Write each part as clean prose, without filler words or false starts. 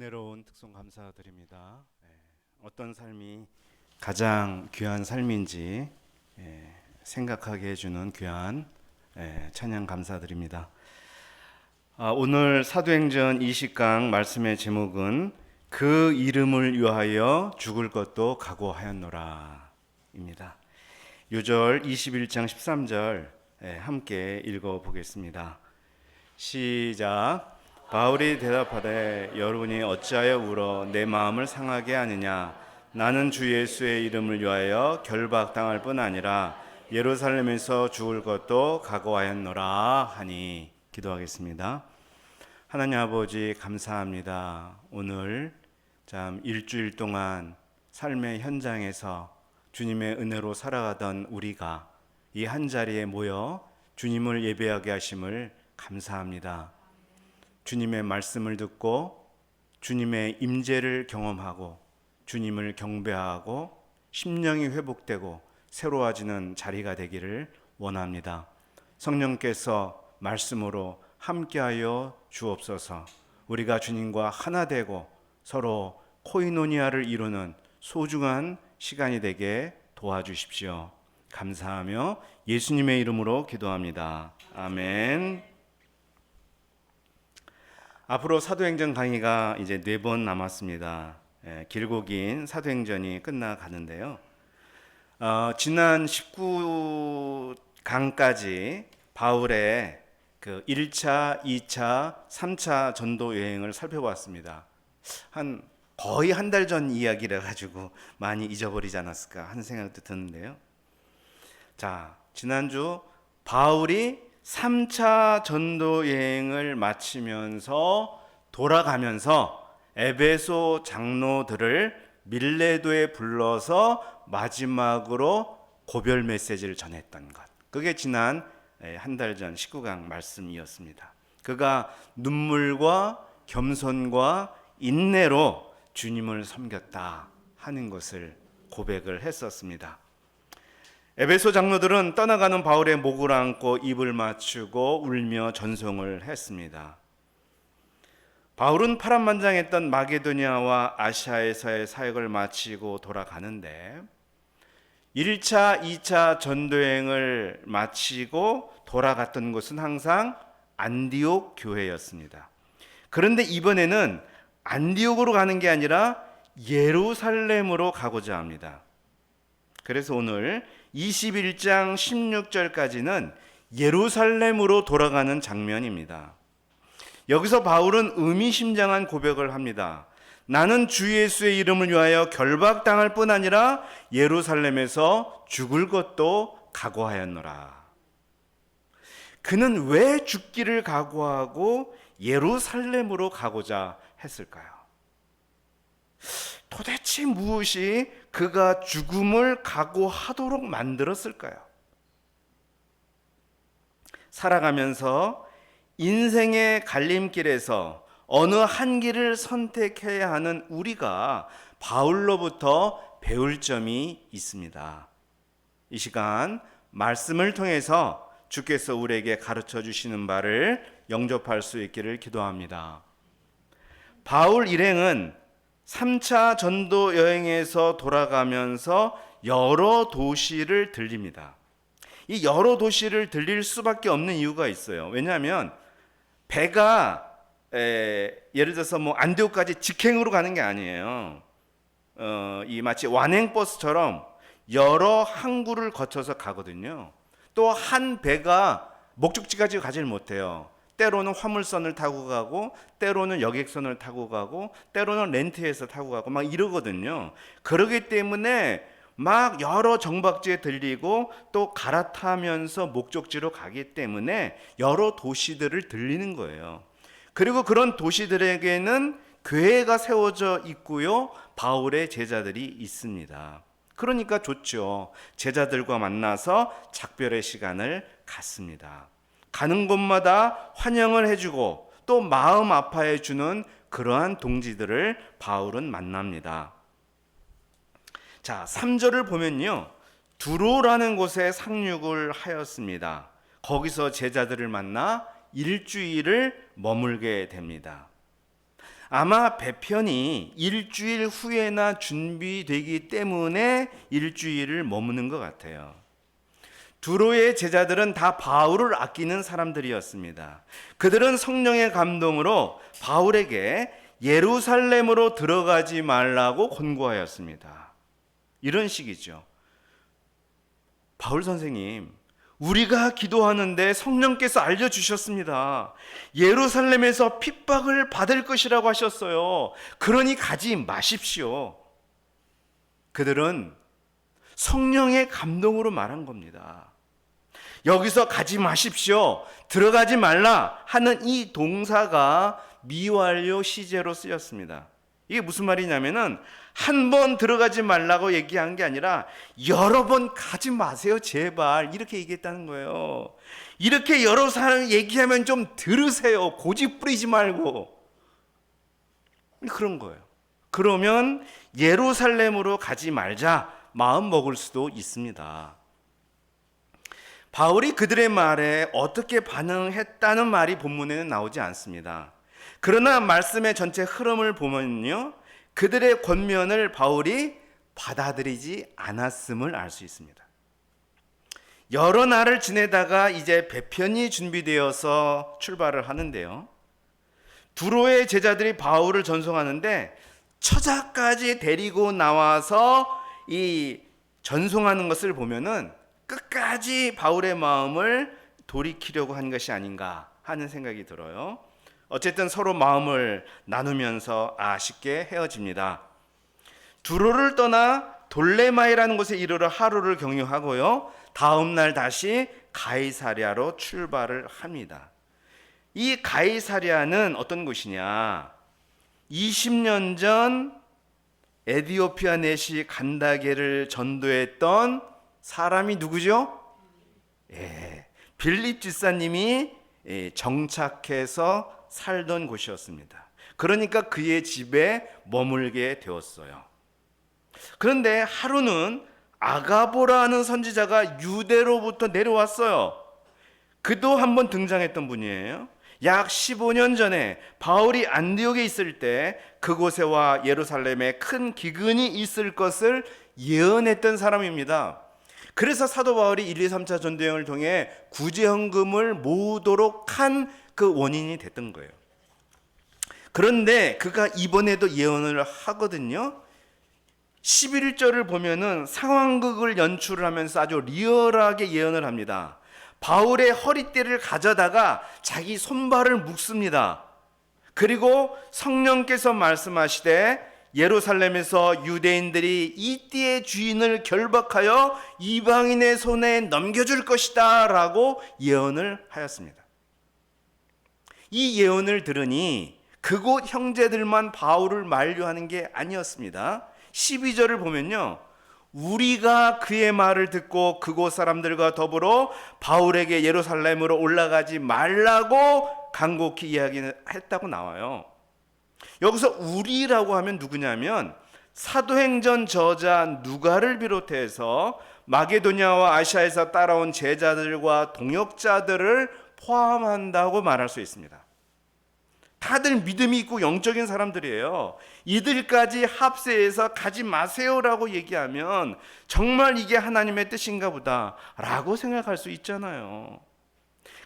은혜로운 특송 감사드립니다. 어떤 삶이 가장 귀한 삶인지 생각하게 해주는 귀한 찬양 감사드립니다. 오늘 사도행전 20강 말씀의 제목은 그 이름을 위하여 죽을 것도 각오하였노라 입니다. 요절 21장 13절 함께 읽어보겠습니다. 시작. 바울이 대답하되 여러분이 어찌하여 울어 내 마음을 상하게 하느냐. 나는 주 예수의 이름을 위하여 결박당할 뿐 아니라 예루살렘에서 죽을 것도 각오하였노라 하니. 기도하겠습니다. 하나님 아버지 감사합니다. 오늘 참 일주일 동안 삶의 현장에서 주님의 은혜로 살아가던 우리가 이 한 자리에 모여 주님을 예배하게 하심을 감사합니다. 주님의 말씀을 듣고 주님의 임재를 경험하고 주님을 경배하고 심령이 회복되고 새로워지는 자리가 되기를 원합니다. 성령께서 말씀으로 함께하여 주옵소서. 우리가 주님과 하나 되고 서로 코이노니아를 이루는 소중한 시간이 되게 도와주십시오. 감사하며 예수님의 이름으로 기도합니다. 아멘. 앞으로 사도행전 강의가 이제 4번 남았습니다. 길고 긴 사도행전이 끝나가는데요. 지난 19강까지 바울의 그 1차, 2차, 3차 전도 여행을 살펴봤습니다. 거의 한 달 전 이야기라 가지고 많이 잊어버리지 않았을까 하는 생각도 드는데요. 자, 지난주 바울이 3차 전도 여행을 마치면서 돌아가면서 에베소 장로들을 밀레도에 불러서 마지막으로 고별 메시지를 전했던 것. 그게 지난 한 달 전 19강 말씀이었습니다. 그가 눈물과 겸손과 인내로 주님을 섬겼다 하는 것을 고백을 했었습니다. 에베소 장로들은 떠나가는 바울의 목을 안고 입을 맞추고 울며 전송을 했습니다. 바울은 파란만장했던 마게도니아와 아시아에서의 사역을 마치고 돌아가는데 1차, 2차 전도여행을 마치고 돌아갔던 곳은 항상 안디옥 교회였습니다. 그런데 이번에는 안디옥으로 가는 게 아니라 예루살렘으로 가고자 합니다. 그래서 오늘 21장 16절까지는 예루살렘으로 돌아가는 장면입니다. 여기서 바울은 의미심장한 고백을 합니다. 나는 주 예수의 이름을 위하여 결박당할 뿐 아니라 예루살렘에서 죽을 것도 각오하였노라. 그는 왜 죽기를 각오하고 예루살렘으로 가고자 했을까요? 도대체 무엇이 그가 죽음을 각오하도록 만들었을까요? 살아가면서 인생의 갈림길에서 어느 한 길을 선택해야 하는 우리가 바울로부터 배울 점이 있습니다. 이 시간 말씀을 통해서 주께서 우리에게 가르쳐 주시는 바를 영접할 수 있기를 기도합니다. 바울 일행은 3차 전도 여행에서 돌아가면서 여러 도시를 들립니다. 이 여러 도시를 들릴 수밖에 없는 이유가 있어요. 왜냐하면 배가 예를 들어서 안디옥까지 직행으로 가는 게 아니에요. 이 마치 완행버스처럼 여러 항구를 거쳐서 가거든요. 또 한 배가 목적지까지 가질 못해요. 때로는 화물선을 타고 가고 때로는 여객선을 타고 가고 때로는 렌트해서 타고 가고 막 이러거든요. 그러기 때문에 막 여러 정박지에 들리고 또 갈아타면서 목적지로 가기 때문에 여러 도시들을 들리는 거예요. 그리고 그런 도시들에게는 교회가 세워져 있고요. 바울의 제자들이 있습니다. 그러니까 좋죠. 제자들과 만나서 작별의 시간을 갖습니다. 가는 곳마다 환영을 해주고 또 마음 아파해 주는 그러한 동지들을 바울은 만납니다. 자, 3절을 보면요. 두로라는 곳에 상륙을 하였습니다. 거기서 제자들을 만나 일주일을 머물게 됩니다. 아마 배편이 일주일 후에나 준비되기 때문에 일주일을 머무는 것 같아요. 두로의 제자들은 다 바울을 아끼는 사람들이었습니다. 그들은 성령의 감동으로 바울에게 예루살렘으로 들어가지 말라고 권고하였습니다. 이런 식이죠. 바울 선생님, 우리가 기도하는데 성령께서 알려주셨습니다. 예루살렘에서 핍박을 받을 것이라고 하셨어요. 그러니 가지 마십시오. 그들은 성령의 감동으로 말한 겁니다. 여기서 가지 마십시오, 들어가지 말라 하는 이 동사가 미완료 시제로 쓰였습니다. 이게 무슨 말이냐면은 한 번 들어가지 말라고 얘기한 게 아니라 여러 번 가지 마세요 제발, 이렇게 얘기했다는 거예요. 이렇게 여러 사람 얘기하면 좀 들으세요. 고집 부리지 말고. 그런 거예요. 그러면 예루살렘으로 가지 말자 마음 먹을 수도 있습니다. 바울이 그들의 말에 어떻게 반응했다는 말이 본문에는 나오지 않습니다. 그러나 말씀의 전체 흐름을 보면요, 그들의 권면을 바울이 받아들이지 않았음을 알 수 있습니다. 여러 날을 지내다가 이제 배편이 준비되어서 출발을 하는데요, 두로의 제자들이 바울을 전송하는데 처자까지 데리고 나와서 이 전송하는 것을 보면은 끝까지 바울의 마음을 돌이키려고 한 것이 아닌가 하는 생각이 들어요. 어쨌든 서로 마음을 나누면서 아쉽게 헤어집니다. 두로를 떠나 돌레마이라는 곳에 이르러 하루를 경유하고요, 다음 날 다시 가이사랴로 출발을 합니다. 이 가이사랴는 어떤 곳이냐? 20년 전 에디오피아 내시 간다게를 전도했던 사람이 누구죠? 빌립 집사님이 정착해서 살던 곳이었습니다. 그러니까 그의 집에 머물게 되었어요. 그런데 하루는 아가보라는 선지자가 유대로부터 내려왔어요. 그도 한번 등장했던 분이에요. 약 15년 전에 바울이 안디옥에 있을 때 그곳에와 예루살렘에 큰 기근이 있을 것을 예언했던 사람입니다. 그래서 사도 바울이 1, 2, 3차 전도여행을 통해 구제헌금을 모으도록 한 그 원인이 됐던 거예요. 그런데 그가 이번에도 예언을 하거든요. 11절을 보면은 상황극을 연출을 하면서 아주 리얼하게 예언을 합니다. 바울의 허리띠를 가져다가 자기 손발을 묶습니다. 그리고 성령께서 말씀하시되 예루살렘에서 유대인들이 이 띠의 주인을 결박하여 이방인의 손에 넘겨줄 것이다 라고 예언을 하였습니다. 이 예언을 들으니 그곳 형제들만 바울을 만류하는 게 아니었습니다. 12절을 보면요, 우리가 그의 말을 듣고 그곳 사람들과 더불어 바울에게 예루살렘으로 올라가지 말라고 간곡히 이야기했다고 나와요. 여기서 우리라고 하면 누구냐면 사도행전 저자 누가를 비롯해서 마게도냐와 아시아에서 따라온 제자들과 동역자들을 포함한다고 말할 수 있습니다. 다들 믿음이 있고 영적인 사람들이에요. 이들까지 합세해서 가지 마세요라고 얘기하면 정말 이게 하나님의 뜻인가 보다 라고 생각할 수 있잖아요.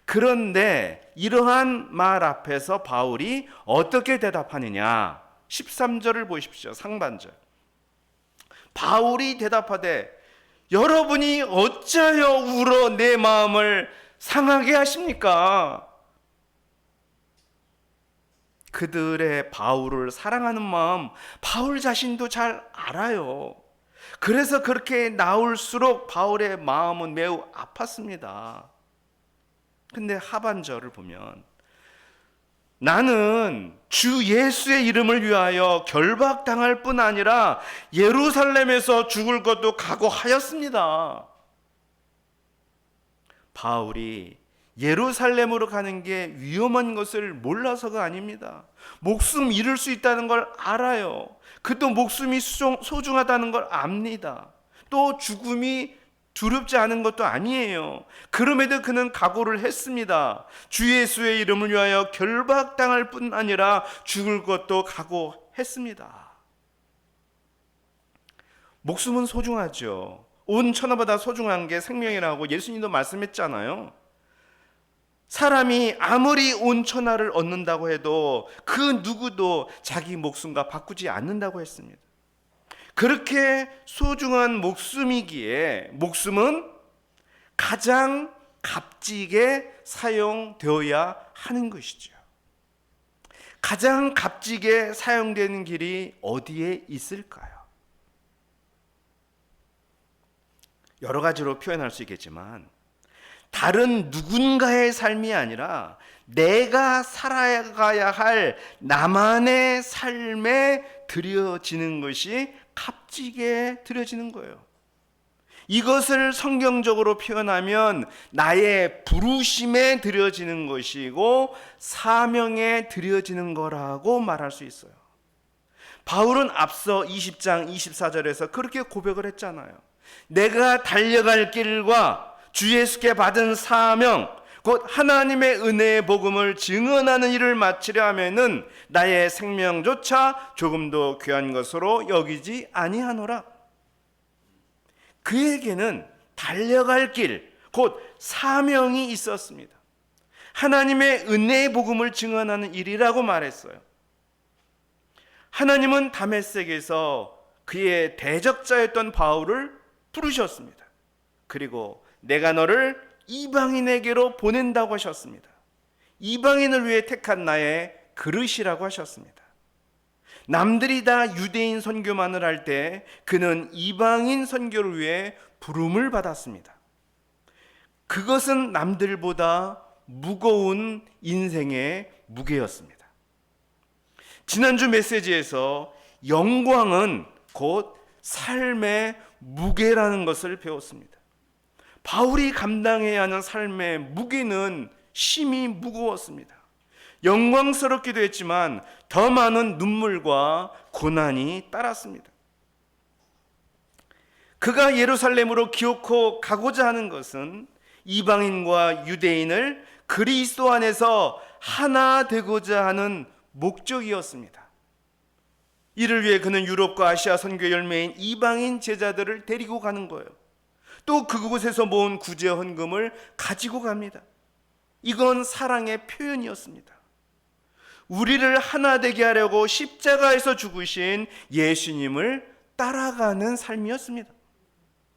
그런데 이러한 말 앞에서 바울이 어떻게 대답하느냐? 13절을 보십시오. 상반절. 바울이 대답하되 여러분이 어찌하여 울어 내 마음을 상하게 하십니까? 그들의 바울을 사랑하는 마음 바울 자신도 잘 알아요. 그래서 그렇게 나올수록 바울의 마음은 매우 아팠습니다. 근데 하반절을 보면 나는 주 예수의 이름을 위하여 결박당할 뿐 아니라 예루살렘에서 죽을 것도 각오하였습니다. 바울이 예루살렘으로 가는 게 위험한 것을 몰라서가 아닙니다. 목숨 잃을 수 있다는 걸 알아요. 그도 목숨이 소중하다는 걸 압니다. 또 죽음이 두렵지 않은 것도 아니에요. 그럼에도 그는 각오를 했습니다. 주 예수의 이름을 위하여 결박당할 뿐 아니라 죽을 것도 각오했습니다. 목숨은 소중하죠. 온 천하보다 소중한 게 생명이라고 예수님도 말씀했잖아요. 사람이 아무리 온 천하를 얻는다고 해도 그 누구도 자기 목숨과 바꾸지 않는다고 했습니다. 그렇게 소중한 목숨이기에 목숨은 가장 값지게 사용되어야 하는 것이죠. 가장 값지게 사용되는 길이 어디에 있을까요? 여러 가지로 표현할 수 있겠지만 다른 누군가의 삶이 아니라 내가 살아가야 할 나만의 삶에 드려지는 것이 값지게 드려지는 거예요. 이것을 성경적으로 표현하면 나의 부르심에 드려지는 것이고 사명에 드려지는 거라고 말할 수 있어요. 바울은 앞서 20장 24절에서 그렇게 고백을 했잖아요. 내가 달려갈 길과 주 예수께 받은 사명, 곧 하나님의 은혜의 복음을 증언하는 일을 마치려 하면은 나의 생명조차 조금도 귀한 것으로 여기지 아니하노라. 그에게는 달려갈 길, 곧 사명이 있었습니다. 하나님의 은혜의 복음을 증언하는 일이라고 말했어요. 하나님은 다메섹에서 그의 대적자였던 바울을 부르셨습니다. 그리고 내가 너를 이방인에게로 보낸다고 하셨습니다. 이방인을 위해 택한 나의 그릇이라고 하셨습니다. 남들이 다 유대인 선교만을 할 때 그는 이방인 선교를 위해 부름을 받았습니다. 그것은 남들보다 무거운 인생의 무게였습니다. 지난주 메시지에서 영광은 곧 삶의 무게라는 것을 배웠습니다. 바울이 감당해야 하는 삶의 무게는 심히 무거웠습니다. 영광스럽기도 했지만 더 많은 눈물과 고난이 따랐습니다. 그가 예루살렘으로 기어코 가고자 하는 것은 이방인과 유대인을 그리스도 안에서 하나 되고자 하는 목적이었습니다. 이를 위해 그는 유럽과 아시아 선교 열매인 이방인 제자들을 데리고 가는 거예요. 또 그곳에서 모은 구제 헌금을 가지고 갑니다. 이건 사랑의 표현이었습니다. 우리를 하나 되게 하려고 십자가에서 죽으신 예수님을 따라가는 삶이었습니다.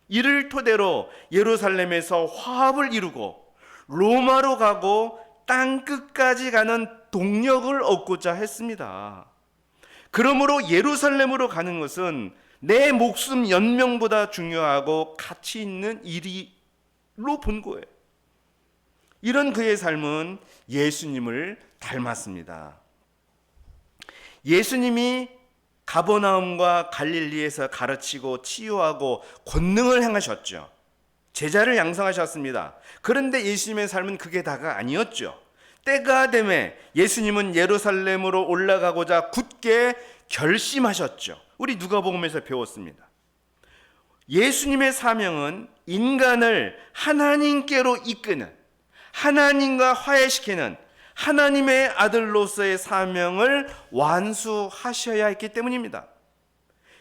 이를 토대로 예루살렘에서 화합을 이루고 로마로 가고 땅 끝까지 가는 동력을 얻고자 했습니다. 그러므로 예루살렘으로 가는 것은 내 목숨 연명보다 중요하고 가치 있는 일이로 본 거예요. 이런 그의 삶은 예수님을 닮았습니다. 예수님이 가버나움과 갈릴리에서 가르치고 치유하고 권능을 행하셨죠. 제자를 양성하셨습니다. 그런데 예수님의 삶은 그게 다가 아니었죠. 때가 되매 예수님은 예루살렘으로 올라가고자 굳게 결심하셨죠. 우리 누가복음에서 배웠습니다. 예수님의 사명은 인간을 하나님께로 이끄는, 하나님과 화해시키는 하나님의 아들로서의 사명을 완수하셔야 했기 때문입니다.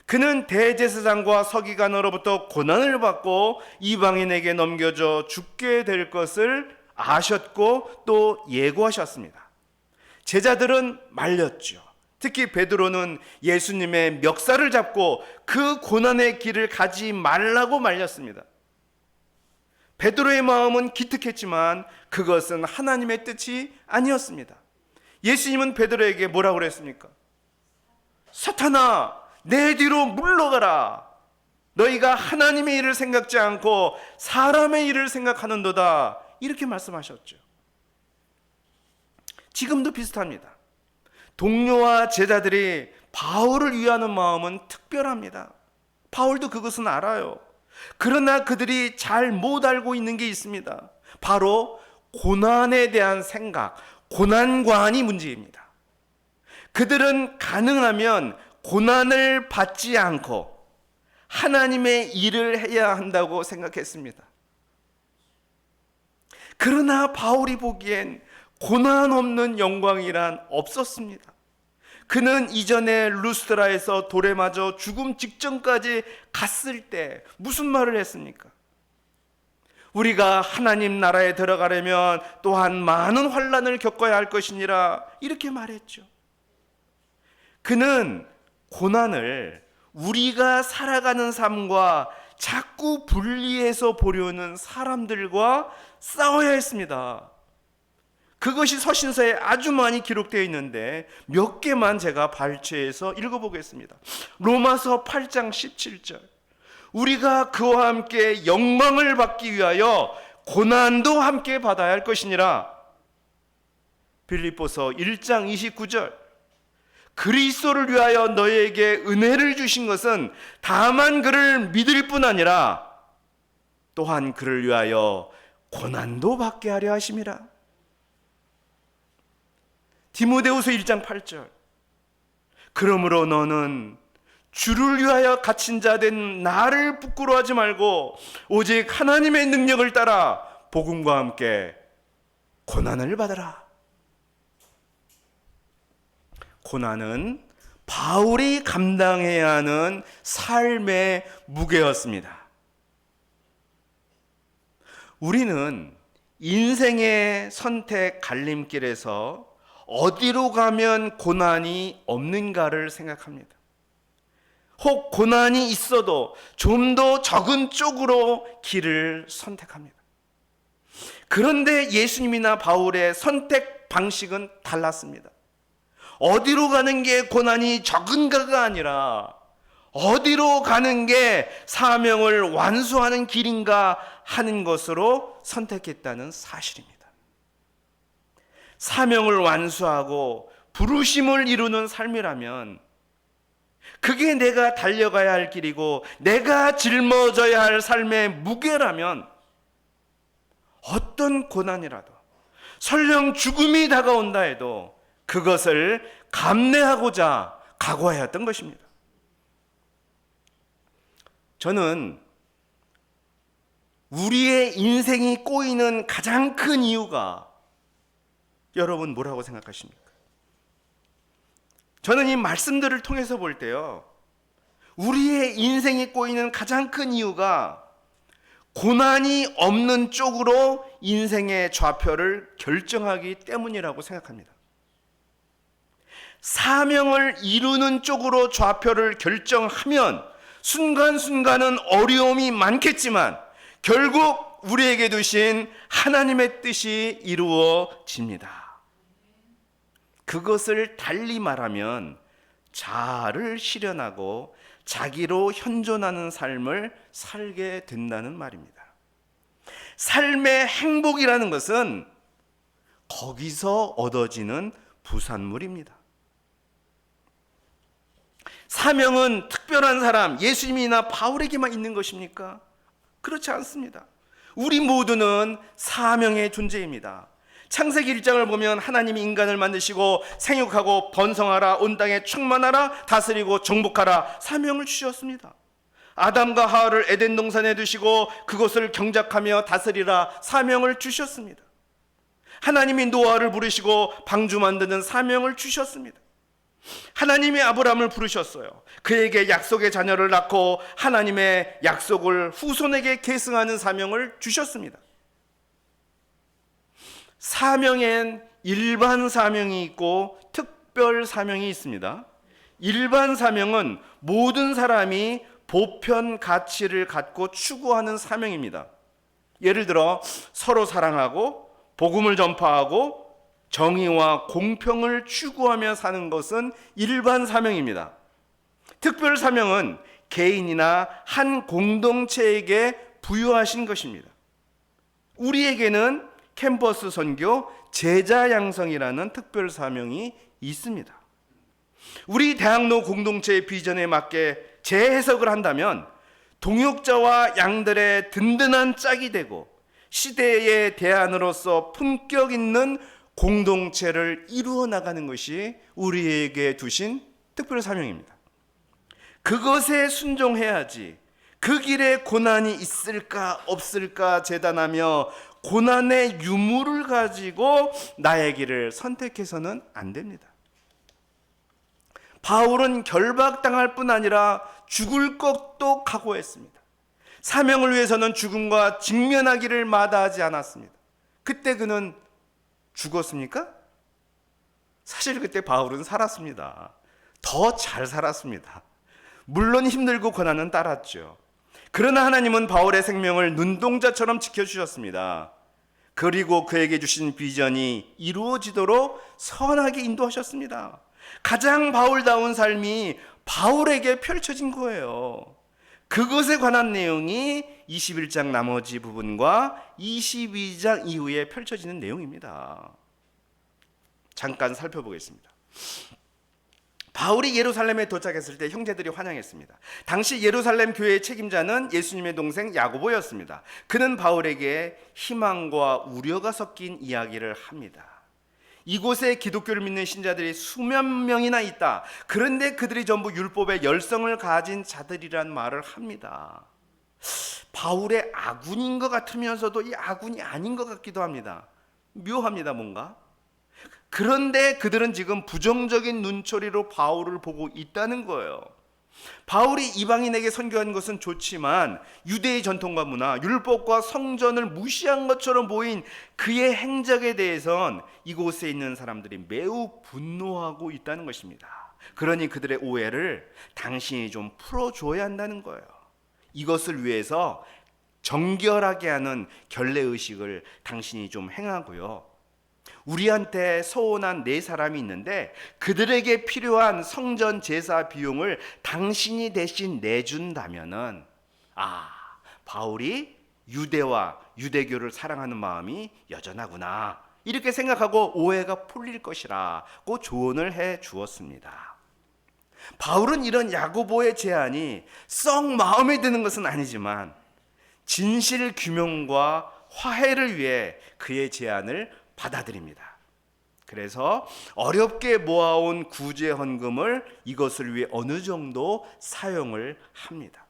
그는 대제사장과 서기관으로부터 고난을 받고 이방인에게 넘겨져 죽게 될 것을 아셨고 또 예고하셨습니다. 제자들은 말렸죠. 특히 베드로는 예수님의 멱살을 잡고 그 고난의 길을 가지 말라고 말렸습니다. 베드로의 마음은 기특했지만 그것은 하나님의 뜻이 아니었습니다. 예수님은 베드로에게 뭐라고 그랬습니까? 사탄아, 내 뒤로 물러가라. 너희가 하나님의 일을 생각지 않고 사람의 일을 생각하는도다. 이렇게 말씀하셨죠. 지금도 비슷합니다. 동료와 제자들이 바울을 위하는 마음은 특별합니다. 바울도 그것은 알아요. 그러나 그들이 잘 못 알고 있는 게 있습니다. 바로 고난에 대한 생각, 고난관이 문제입니다. 그들은 가능하면 고난을 받지 않고 하나님의 일을 해야 한다고 생각했습니다. 그러나 바울이 보기엔 고난 없는 영광이란 없었습니다. 그는 이전에 루스드라에서 돌에 맞아 죽음 직전까지 갔을 때 무슨 말을 했습니까? 우리가 하나님 나라에 들어가려면 또한 많은 환난을 겪어야 할 것이니라, 이렇게 말했죠. 그는 고난을 우리가 살아가는 삶과 자꾸 분리해서 보려는 사람들과 싸워야 했습니다. 그것이 서신서에 아주 많이 기록되어 있는데 몇 개만 제가 발췌해서 읽어보겠습니다. 로마서 8장 17절. 우리가 그와 함께 영광을 받기 위하여 고난도 함께 받아야 할 것이니라. 빌립보서 1장 29절. 그리스도를 위하여 너희에게 은혜를 주신 것은 다만 그를 믿을 뿐 아니라 또한 그를 위하여 고난도 받게 하려 하심이라. 디모데후서 1장 8절. 그러므로 너는 주를 위하여 갇힌 자 된 나를 부끄러워하지 말고 오직 하나님의 능력을 따라 복음과 함께 고난을 받으라. 고난은 바울이 감당해야 하는 삶의 무게였습니다. 우리는 인생의 선택 갈림길에서 어디로 가면 고난이 없는가를 생각합니다. 혹 고난이 있어도 좀 더 적은 쪽으로 길을 선택합니다. 그런데 예수님이나 바울의 선택 방식은 달랐습니다. 어디로 가는 게 고난이 적은가가 아니라 어디로 가는 게 사명을 완수하는 길인가 하는 것으로 선택했다는 사실입니다. 사명을 완수하고 부르심을 이루는 삶이라면 그게 내가 달려가야 할 길이고 내가 짊어져야 할 삶의 무게라면 어떤 고난이라도 설령 죽음이 다가온다 해도 그것을 감내하고자 각오하였던 것입니다. 저는 우리의 인생이 꼬이는 가장 큰 이유가 여러분 뭐라고 생각하십니까? 저는 이 말씀들을 통해서 볼 때요, 우리의 인생이 꼬이는 가장 큰 이유가 고난이 없는 쪽으로 인생의 좌표를 결정하기 때문이라고 생각합니다. 사명을 이루는 쪽으로 좌표를 결정하면 순간순간은 어려움이 많겠지만 결국 우리에게 두신 하나님의 뜻이 이루어집니다. 그것을 달리 말하면 자아를 실현하고 자기로 현존하는 삶을 살게 된다는 말입니다. 삶의 행복이라는 것은 거기서 얻어지는 부산물입니다. 사명은 특별한 사람, 예수님이나 바울에게만 있는 것입니까? 그렇지 않습니다. 우리 모두는 사명의 존재입니다. 창세기 1장을 보면 하나님이 인간을 만드시고 생육하고 번성하라, 온 땅에 충만하라, 다스리고 정복하라 사명을 주셨습니다. 아담과 하와를 에덴 동산에 두시고 그것을 경작하며 다스리라 사명을 주셨습니다. 하나님이 노아를 부르시고 방주 만드는 사명을 주셨습니다. 하나님이 아브라함을 부르셨어요. 그에게 약속의 자녀를 낳고 하나님의 약속을 후손에게 계승하는 사명을 주셨습니다. 사명엔 일반 사명이 있고 특별 사명이 있습니다. 일반 사명은 모든 사람이 보편 가치를 갖고 추구하는 사명입니다. 예를 들어 서로 사랑하고 복음을 전파하고 정의와 공평을 추구하며 사는 것은 일반 사명입니다. 특별 사명은 개인이나 한 공동체에게 부여하신 것입니다. 우리에게는 캠퍼스 선교, 제자 양성이라는 특별 사명이 있습니다. 우리 대학로 공동체의 비전에 맞게 재해석을 한다면 동역자와 양들의 든든한 짝이 되고 시대의 대안으로서 품격 있는 공동체를 이루어 나가는 것이 우리에게 두신 특별 사명입니다. 그것에 순종해야지. 그 길에 고난이 있을까 없을까 재단하며 고난의 유무를 가지고 나의 길을 선택해서는 안 됩니다. 바울은 결박당할 뿐 아니라 죽을 것도 각오했습니다. 사명을 위해서는 죽음과 직면하기를 마다하지 않았습니다. 그때 그는 죽었습니까? 사실 그때 바울은 살았습니다. 더 잘 살았습니다. 물론 힘들고 고난은 따랐죠. 그러나 하나님은 바울의 생명을 눈동자처럼 지켜주셨습니다. 그리고 그에게 주신 비전이 이루어지도록 선하게 인도하셨습니다. 가장 바울다운 삶이 바울에게 펼쳐진 거예요. 그것에 관한 내용이 21장 나머지 부분과 22장 이후에 펼쳐지는 내용입니다. 잠깐 살펴보겠습니다. 바울이 예루살렘에 도착했을 때 형제들이 환영했습니다. 당시 예루살렘 교회의 책임자는 예수님의 동생 야고보였습니다. 그는 바울에게 희망과 우려가 섞인 이야기를 합니다. 이곳에 기독교를 믿는 신자들이 수만 명이나 있다. 그런데 그들이 전부 율법의 열성을 가진 자들이란 말을 합니다. 바울의 아군인 것 같으면서도 이 아군이 아닌 것 같기도 합니다. 묘합니다, 뭔가. 그런데 그들은 지금 부정적인 눈초리로 바울을 보고 있다는 거예요. 바울이 이방인에게 선교한 것은 좋지만 유대의 전통과 문화, 율법과 성전을 무시한 것처럼 보인 그의 행적에 대해선 이곳에 있는 사람들이 매우 분노하고 있다는 것입니다. 그러니 그들의 오해를 당신이 좀 풀어줘야 한다는 거예요. 이것을 위해서 정결하게 하는 결례의식을 당신이 좀 행하고요. 우리한테 서운한 네 사람이 있는데 그들에게 필요한 성전 제사 비용을 당신이 대신 내준다면은 바울이 유대와 유대교를 사랑하는 마음이 여전하구나 이렇게 생각하고 오해가 풀릴 것이라고 조언을 해 주었습니다. 바울은 이런 야고보의 제안이 썩 마음에 드는 것은 아니지만 진실 규명과 화해를 위해 그의 제안을 받아들입니다. 그래서 어렵게 모아온 구제 헌금을 이것을 위해 어느 정도 사용을 합니다.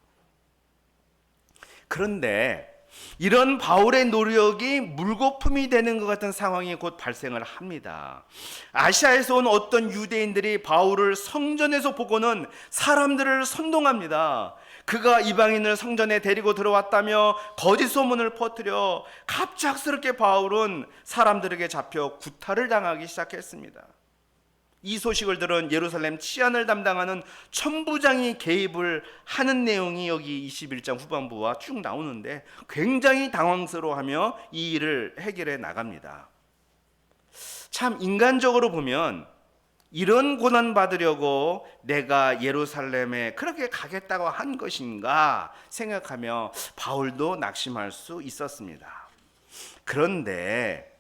그런데 이런 바울의 노력이 물거품이 되는 것 같은 상황이 곧 발생을 합니다. 아시아에서 온 어떤 유대인들이 바울을 성전에서 보고는 사람들을 선동합니다. 그가 이방인을 성전에 데리고 들어왔다며 거짓 소문을 퍼뜨려 갑작스럽게 바울은 사람들에게 잡혀 구타를 당하기 시작했습니다. 이 소식을 들은 예루살렘 치안을 담당하는 천부장이 개입을 하는 내용이 여기 21장 후반부와 쭉 나오는데 굉장히 당황스러워하며 이 일을 해결해 나갑니다. 참 인간적으로 보면 이런 고난 받으려고 내가 예루살렘에 그렇게 가겠다고 한 것인가 생각하며 바울도 낙심할 수 있었습니다. 그런데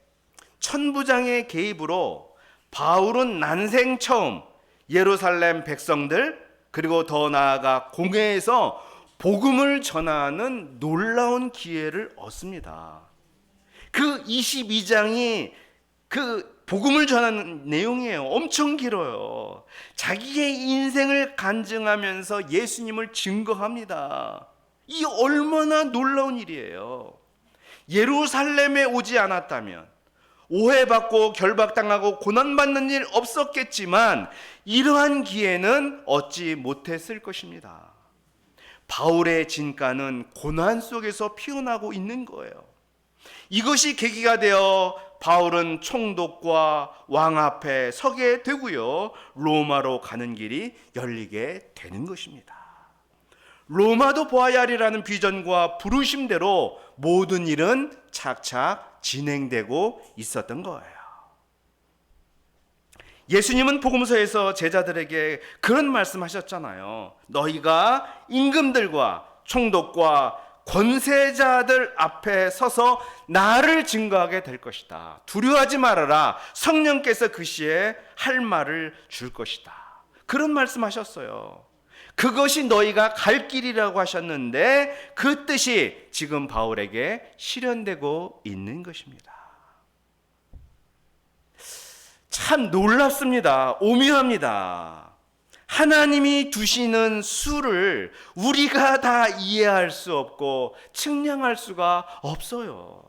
천부장의 개입으로 바울은 난생 처음 예루살렘 백성들 그리고 더 나아가 공회에서 복음을 전하는 놀라운 기회를 얻습니다. 그 22장이 그 복음을 전하는 내용이에요. 엄청 길어요. 자기의 인생을 간증하면서 예수님을 증거합니다. 이 얼마나 놀라운 일이에요. 예루살렘에 오지 않았다면 오해받고 결박당하고 고난받는 일 없었겠지만 이러한 기회는 얻지 못했을 것입니다. 바울의 진가는 고난 속에서 피어나고 있는 거예요. 이것이 계기가 되어 바울은 총독과 왕 앞에 서게 되고요. 로마로 가는 길이 열리게 되는 것입니다. 로마도 보아야 하리라는 비전과 부르심대로 모든 일은 착착 진행되고 있었던 거예요. 예수님은 복음서에서 제자들에게 그런 말씀하셨잖아요. 너희가 임금들과 총독과 권세자들 앞에 서서 나를 증거하게 될 것이다. 두려워하지 말아라. 성령께서 그 시에 할 말을 줄 것이다. 그런 말씀하셨어요. 그것이 너희가 갈 길이라고 하셨는데 그 뜻이 지금 바울에게 실현되고 있는 것입니다. 참 놀랍습니다. 오묘합니다. 하나님이 두시는 수를 우리가 다 이해할 수 없고 측량할 수가 없어요.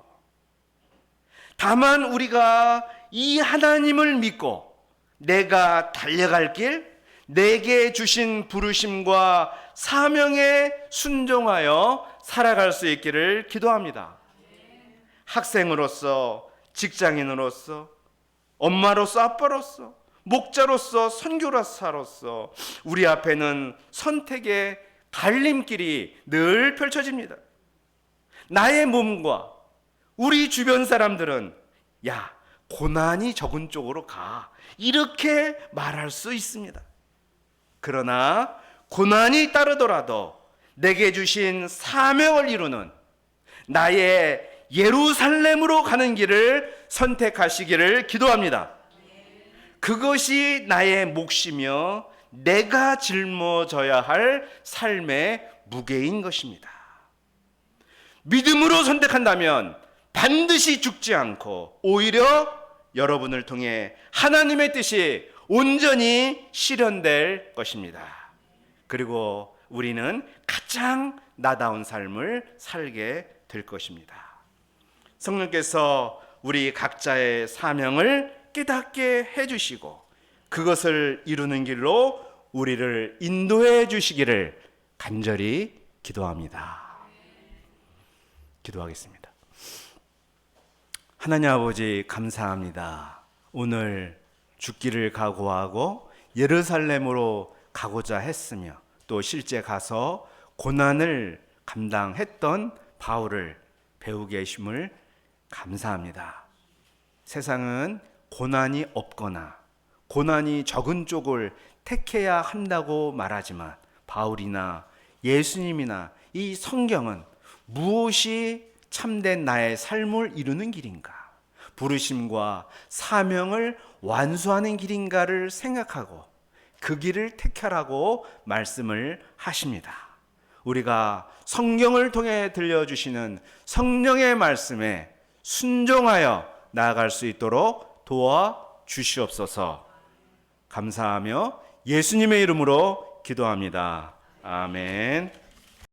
다만 우리가 이 하나님을 믿고 내가 달려갈 길, 내게 주신 부르심과 사명에 순종하여 살아갈 수 있기를 기도합니다. 학생으로서, 직장인으로서, 엄마로서, 아빠로서, 목자로서, 선교사로서 우리 앞에는 선택의 갈림길이 늘 펼쳐집니다. 나의 몸과 우리 주변 사람들은 야, 고난이 적은 쪽으로 가, 이렇게 말할 수 있습니다. 그러나 고난이 따르더라도 내게 주신 사명을 이루는 나의 예루살렘으로 가는 길을 선택하시기를 기도합니다. 그것이 나의 몫이며 내가 짊어져야 할 삶의 무게인 것입니다. 믿음으로 선택한다면 반드시 죽지 않고 오히려 여러분을 통해 하나님의 뜻이 온전히 실현될 것입니다. 그리고 우리는 가장 나다운 삶을 살게 될 것입니다. 성령께서 우리 각자의 사명을 깨닫게 해주시고 그것을 이루는 길로 우리를 인도해 주시기를 간절히 기도합니다. 기도하겠습니다. 하나님 아버지, 감사합니다. 오늘 죽기를 각오하고 예루살렘으로 가고자 했으며 또 실제 가서 고난을 감당했던 바울을 배우게 하심을 감사합니다. 세상은 고난이 없거나 고난이 적은 쪽을 택해야 한다고 말하지만 바울이나 예수님이나 이 성경은 무엇이 참된 나의 삶을 이루는 길인가, 부르심과 사명을 완수하는 길인가를 생각하고 그 길을 택하라고 말씀을 하십니다. 우리가 성경을 통해 들려주시는 성령의 말씀에 순종하여 나아갈 수 있도록 도와주시옵소서. 감사하며 예수님의 이름으로 기도합니다. 아멘.